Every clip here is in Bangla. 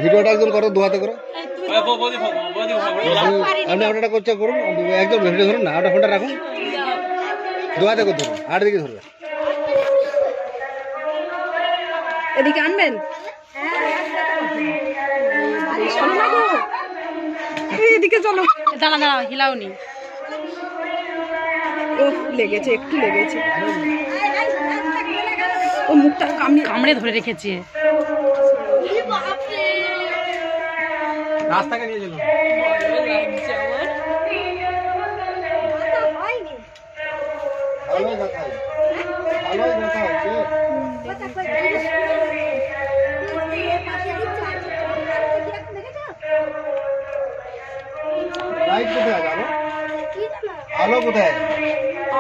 ভিডিওটা একদম করো, দোয়াতে করো। আপনি ওটা করছে করুন, একদম ভিডিও ধরুন না, ওটা ফোনটা রাখুন, দোয়াতে করে ধরুন, আর দিকে ধরবেন। এদিকে আনবেন, এদিকে চলো। দাঁড়া দাঁড়া, হিলাওনি। ও লেগেছে, একটু লেগেছে। ও মুখটা কামড়ে ধরে রেখেছে। রাস্তাকে নিয়ে চলুন। ভালোই ব্যথা হয়েছে, ভালোই ব্যথা হয়েছে। লাইট কোথায় আছে? আলো কোথায় আছে?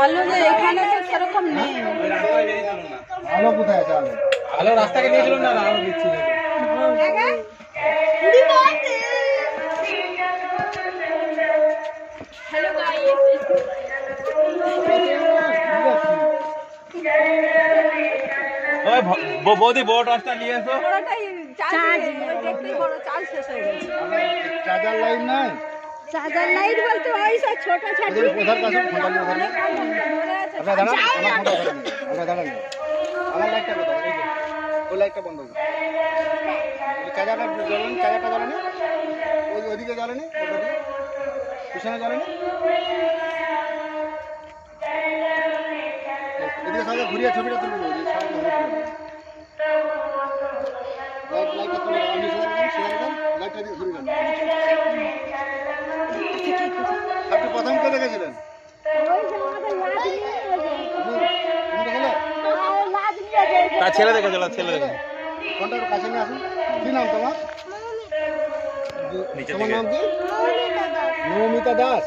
আলো যে এখানে তো সেরকম নেই। আলো কোথায় আছে? আলো আলো রাস্তাকে নিয়ে চলুন না, আলো দিচ্ছি। হ্যালো গাইস, বৌদি বড় টর্চটা নিয়ে এসো। বড়টাই চার্জ, দেখতেই বড় চার্জ শেষ হয়ে গেছে। চার্জার লাইট নাই? চার্জার লাইট বলতে ওই সব ছোট ছোট কোথার কাছে ফোনটা নিয়ে ধরে আপনারা দাঁড়ান, আমার ফোনটা ধরে নিন, আপনারা দাঁড়ান। আমার লাইটটা কোথায়? এই যে ওই লাইটটা বন্ধ করুন। চার্জারটা জ্বলেন, চার্জারটা জ্বলেনি, ওইদিকে জ্বলেনি, ওইদিকে পিছনে জ্বলেনি। এদিকে সবাই ঘুরিয়ে ছবিটা তুলুন। লাইটটা তুলে আপনি লাইটটা দিয়ে ঘুরিয়ে যান। আপনি প্রথম কে দেখেছিলেন? তার ছেলে দেখেছিল, ছেলে দেখে। ফোনটা একটু কাছে নিয়ে আসুন। কি নাম তোমার? তোমার নাম কি? মৌমিতা দাস।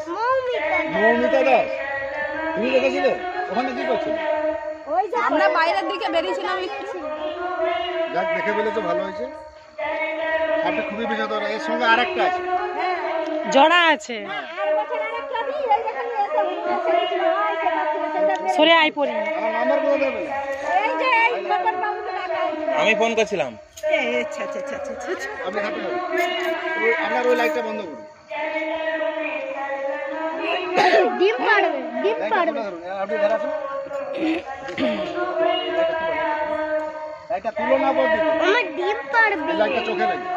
মৌমিতা দাস, তুমি দেখেছিলে? ওখানে কি করছিলে? আমরা বাইরের দিকে বেরিয়েছিলাম একটু। যাক, দেখে বলে তো ভালো হয়েছে। আপনি খুবই বিষাদর। এর সঙ্গে আর একটা আছে, জড়া আছে। সরে আই পড়ি। আমার নাম্বার কোথায় দেবেন? আমি ফোন করছিলাম। আপনি হাতে নেবেন। আপনার ওই লাইটটা বন্ধ করুন। ডিম পাড়বে, ডিম পাড়বে। আপনি ধরে আসুন। লাইটটা তুলো না পড়বে, আমার ডিম পাড়বে। লাইটটা চোখে লাগে।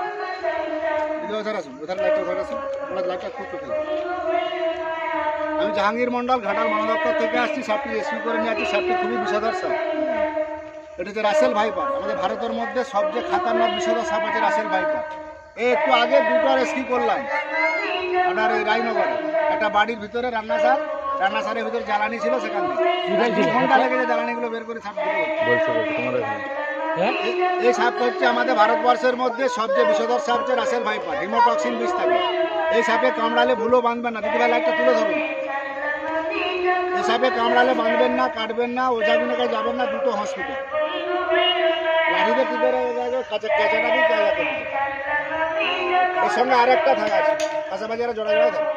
এদিকে ধরে আসুন, ওধার লাইটটা ধরে আসুন। আপনার লাইটটা খুব চোখে লাগে। আমি জাহাঙ্গীর মন্ডল, ঘাটাল বন দপ্তর থেকে আসছি। সাপটি রেস্কিউ করে নিয়ে আসছি। সাপটি খুবই বিষধর সাপ। এটা হচ্ছে রাসেল ভাইপার। আমাদের ভারতের মধ্যে সবচেয়ে খাতারনাক বিষধর সাপ আছে রাসেল ভাইপার। একটু আগে দুটো রেস্কিউ করলাম আপনার এই রায়নগরে। একটা বাড়ির ভিতরে রান্নাসারের ভিতরে জ্বালানি ছিল, সেখান থেকে 2 ঘন্টা লেগেছে জ্বালানিগুলো বের করে সাপ দুটো। এই সাপটা হচ্ছে আমাদের ভারতবর্ষের মধ্যে সবচেয়ে বিষধর সাপ হচ্ছে রাসেল ভাইপার। হিমোটক্সিন বিষ থাকে। এই সাপে কামড়ালে ভুলও বাঁধবেন না। দিদিভাই লাইটটা তুলে ধরুন। এই সাপে কামড়ালে বাঁধবেন না, কাটবেন না, ওঝাগুনের কাছে যাবেন না, দুটো হসপিটাল। লাঠিতে টিপে কাঁচাটা দিয়ে জায়গা করে দিতে। এর সঙ্গে আর একটা থাকা আছে, পাশাপাশি জোড়া জোড়া থাকে।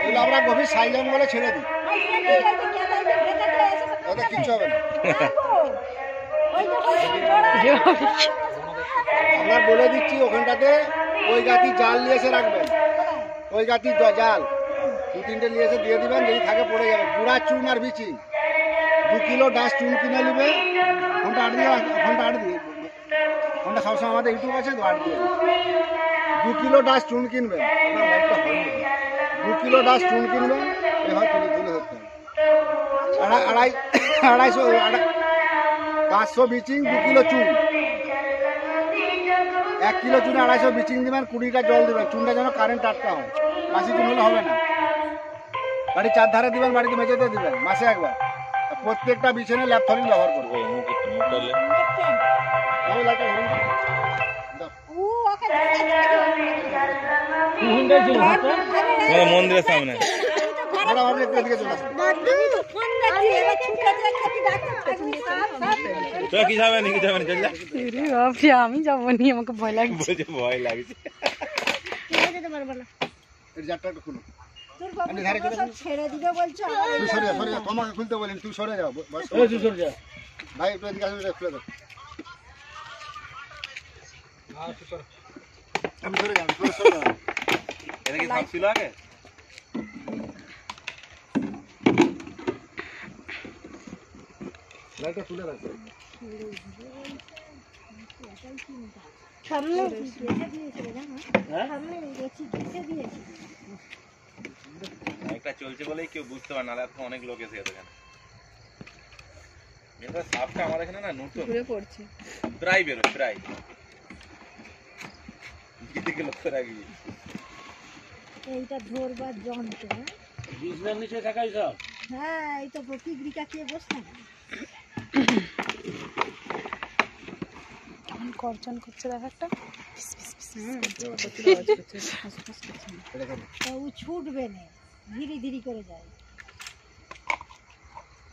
এগুলো আমরা গভীর সাই জঙ্গলে ছেড়ে দিই, ওদের কিচ্ছু হবে না। আপনার বলে দিচ্ছি, ওখানটাতে ওই গাছি জাল নিয়ে এসে রাখবেন। ওই গাছি জাল 2-3টে নিয়ে এসে দিয়ে দিবেন। যদি থাকে পড়ে যাবে। গুঁড়া চুন আর বিচিং 2 কিলো ডাস চুন কিনে নেবে। ফোনটা আট দিয়ে, ফোনটা সবসময় আমাদের ইউটিউব আছে তো, 2 কিলো ডাস চুন কিনবেন। আপনার লাইটটা হয়নি। 2 কিলো ডাস চুন কিনবেন। এভাবে তুলে ধরতে হবে। 500 বিচিং, 2 কিলো চুন। 1 কিলো চুনে 250 বিচিং দিবেন, 20টা জল দিবেন। চুনটা যেন কারেন্ট টাটকা হয়। বাসি চুন হলে হবে না। বাড়ির 4 ধারে দিবেন, বাড়িতে মেঝেতে দিবেন, মাসে একবার। প্রত্যেকটা বিছানে ল্যাপথলিন ব্যবহার করবেন। মন্দিরের সামনে কি যাবে নাকি? যাবে না? আমি যাবো নি, আমাকে ভয় লাগছে। ভয় লাগছে। ছেড়ে দিবে বলছো? তোমাকে খুলতে বলেন, তুই সরে যাও ভাই, একটু এদিকে আসবে, খুলে দাও। আমি সরে যাবো, সরে যাবো। এটা কি সাপ ছিল আগে? লাইটটা তুলে রাখো। সামনে গেছে দিয়েছিল জানো? সামনে গেছি গেছে দিয়েছি। একটা চলছে বলেই কেউ বুঝতে পারে না, আর এখন অনেক লোক এসে গেছে এখানে। এটা সাপটা আমার এখানে না নতুন ঘুরে পড়ছে। প্রায় বেরোয়, প্রায় দিকে লক্ষ্য রাখি। এইটা ধরবার যন্ত্র, হ্যাঁ? বিছনার নিচে থাকাই সব। হ্যাঁ, এই তো পিগড়িকা খেয়ে বসে থাকে। কেমন গর্জন করছে ব্যাপারটা। তা ও ছুটবে না, ধীরে ধীরে করে যায়।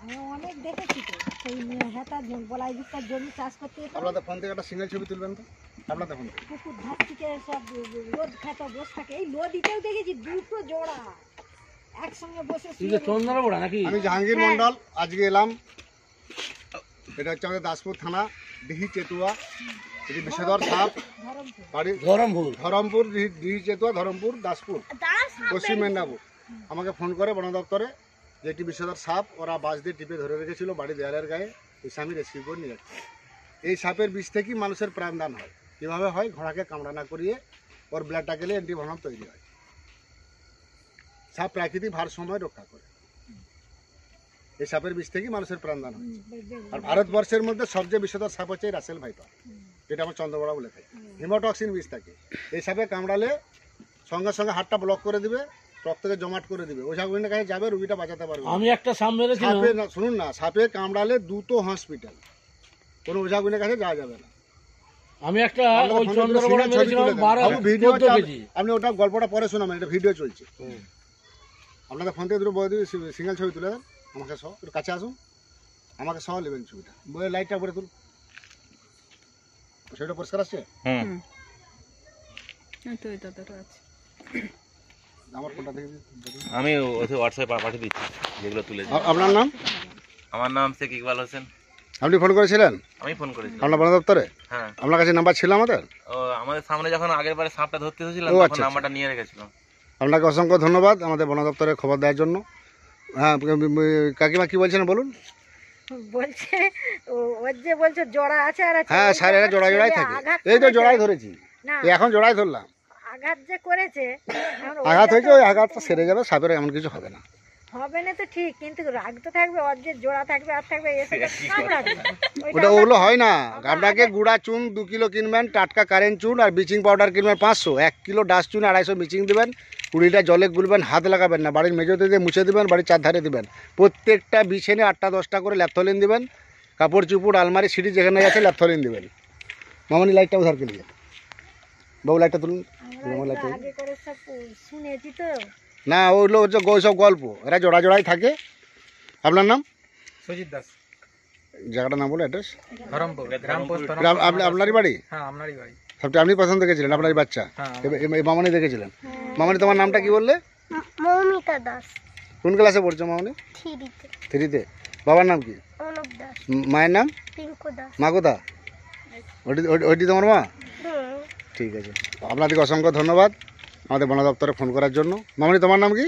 আমি অনেক দেখেছি তো, সেই হেতার বলাই ভিক্ষার জমি চাষ করতে যেত। আপনাদের ফোন থেকে একটা সিঙ্গেল ছবি তুলবেন তো, আপনাদের ফোন থেকে। পুকুর ধার থেকে সব রোদ খেতে বসে থাকে। এই নদীতেও দেখেছি দুটো জোড়া একসঙ্গে বসে তুই যে চন্দনা বড়া নাকি? আমি জাহাঙ্গীর মন্ডল, আজকে এলাম। এটা হচ্ছে আমাদের দাসপুর থানা, ডিহি চেতুয়া। এটি বিষধর সাপ, বাড়ি ধরমপুর, ডিহি চেতুয়া, ধরমপুর, দাসপুর, পশ্চিম মেদিনীপুর। আমাকে ফোন করে বন দপ্তরে যে একটি বিষধর সাপ ওরা বাঁশ দিয়ে টিপে ধরে রেখেছিল বাড়ি দেয়ালের গায়ে। এই স্বামী রেস্কিউ করে নিয়ে যাচ্ছে। এই সাপের বিষ থেকেই মানুষের প্রাণদান হয়। কীভাবে হয়? ঘোড়াকে কামড়া না করিয়ে ওর ব্লাডটা গেলে অ্যান্টিভেনম তৈরি হয়। সাপ প্রাকৃতিক ভারসাম্য রক্ষা করে। এই সাপের বিষ থেকেই মানুষের প্রাণদান হয়। আর ভারতবর্ষের মধ্যে সবচেয়ে বিষধর সাপ হচ্ছে রাসেল ভাইপার, যেটা আমরা চন্দ্রবড়া বলে থাকি। হিমোটক্সিন বিষ থাকে। এই সাপে কামড়ালে সঙ্গে সঙ্গে হাতটা ব্লক করে দিবে, রক্তকে জমাট করে দিবে। ওঝাগুলির কাছে যাবে, রুগীটা বাঁচাতে পারবে। আমি একটা সাপ মেরেছিলাম। সাপে শুনুন না, সাপে কামড়ালে দ্রুত হসপিটাল, কোনো ওঝাগুলির কাছে যাওয়া যাবে না। আমি একটা ওই চন্দনা বড়া মেরেছিলাম 12-14 কেজি। আপনি ওটা গল্পটা পরে শোনাবেন, এটা ভিডিও চলছে। আপনাদের ফোন থেকে দুটো বই দিয়ে সিঙ্গেল ছবি তুলে দেন আমাকে সহ, একটু কাছে আসুন, আমাকে সহ নেবেন ছবিটা। বইয়ের লাইটটা উপরে তুল, সেটা পরিষ্কার আসছে। তো এটা তো আছে। আমার ফোনটা দেখে দিন। আমি হোয়াটসঅ্যাপে পাঠিয়ে দিচ্ছি যেগুলো তুলেছি। আপনার নাম? আমার নাম শেখ ইকবাল হোসেন। আপনি ফোন করেছিলেন আমি ফোন করেছিলাম আপনার বন দপ্তরে? হ্যাঁ। আপনার কাছে নাম্বার ছিল আমাদের? ও আমাদের সামনে যখন আগের বারে সাপটা ধরতে এসেছিলাম ও, তখন আচ্ছা, নাম্বারটা নিয়ে রেখেছিলাম। আপনাকে অসংখ্য ধন্যবাদ আমাদের বন দপ্তরে খবর দেওয়ার জন্য। হ্যাঁ, কাকিমা কি বলছেন বলুন। বলছে ওর যে বলছে জোড়া আছে আর আছে। হ্যাঁ স্যার, এরা জোড়ায় জোড়ায় থাকে। এই তো জোড়ায় ধরেছি, এই এখন জোড়ায় ধরলাম। আঘাত যে করেছে, আঘাত হয়েছে, ওই আঘাতটা সেরে যাবে, সাপের এমন কিছু হবে না। হবে না তো ঠিক, কিন্তু রাগ তো থাকবে। ওর যে জোড়া থাকবে আর থাকবে, এসে তো কামড়াবে। ওটা ওগুলো হয় না। আপনাকে গুঁড়া চুন 2 কিলো কিনবেন, টাটকা কারেন্ট চুন, আর ব্লিচিং পাউডার কিনবেন 500। 1 কিলো ডাস্ট চুন 250 ব্লিচিং দেবেন, 20টা জলে গুলবেন, হাত লাগাবেন না, বাড়ির মেঝেতে দিয়ে মুছে দেবেন, বাড়ির চারধারে দেবেন। প্রত্যেকটা বিছানে 8টা-10টা করে ল্যাপথলিন দেবেন। কাপড় চুপড় আলমারি সিঁড়ি যেখানে আছে ল্যাপথলিন দেবেন। মামনি লাইটটা উধার কে নিয়ে বাবু, লাইটটা তুলুন। লাইটটা আগে করে সব শুনেছি তো। না, ওগুলো হচ্ছে সব গল্প, এরা জোড়া জোড়াই থাকে। আপনার নাম? সুজিত দাস, জায়গাটার নাম বলে, অ্যাড্রেস? ধরমপুর গ্রাম পোস্ট। গ্রাম আপনারই বাড়ি? হ্যাঁ, আপনারই বাড়ি। সবটা আপনি পছন্দ দেখেছিলেন, আপনারই বাচ্চা? হ্যাঁ। এই মামনি দেখেছিলেন? মামনি, তোমার নামটা কি বললে? মৌমিতা দাস, কোন ক্লাসে পড়ছো মামনি? 3তে। 3তে। বাবার নাম কি? অনুপ দাস, মায়ের নাম? পিঙ্কু দাস। মা কোথা? ওইটি তোমার মা? ঠিক আছে, আপনাদেরকে অসংখ্য ধন্যবাদ আমাদের বন দপ্তরে ফোন করার জন্য। মামনি, তোমার নাম কি?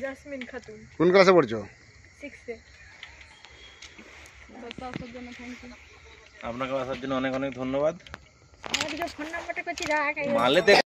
জাসমিন খাতুন, কোন ক্লাসে পড়ছো? 6 এ। আপনাকে আসার জন্য অনেক অনেক ধন্যবাদ। আমাদের ফোন নাম্বারটা করছি রাখ। মালেতে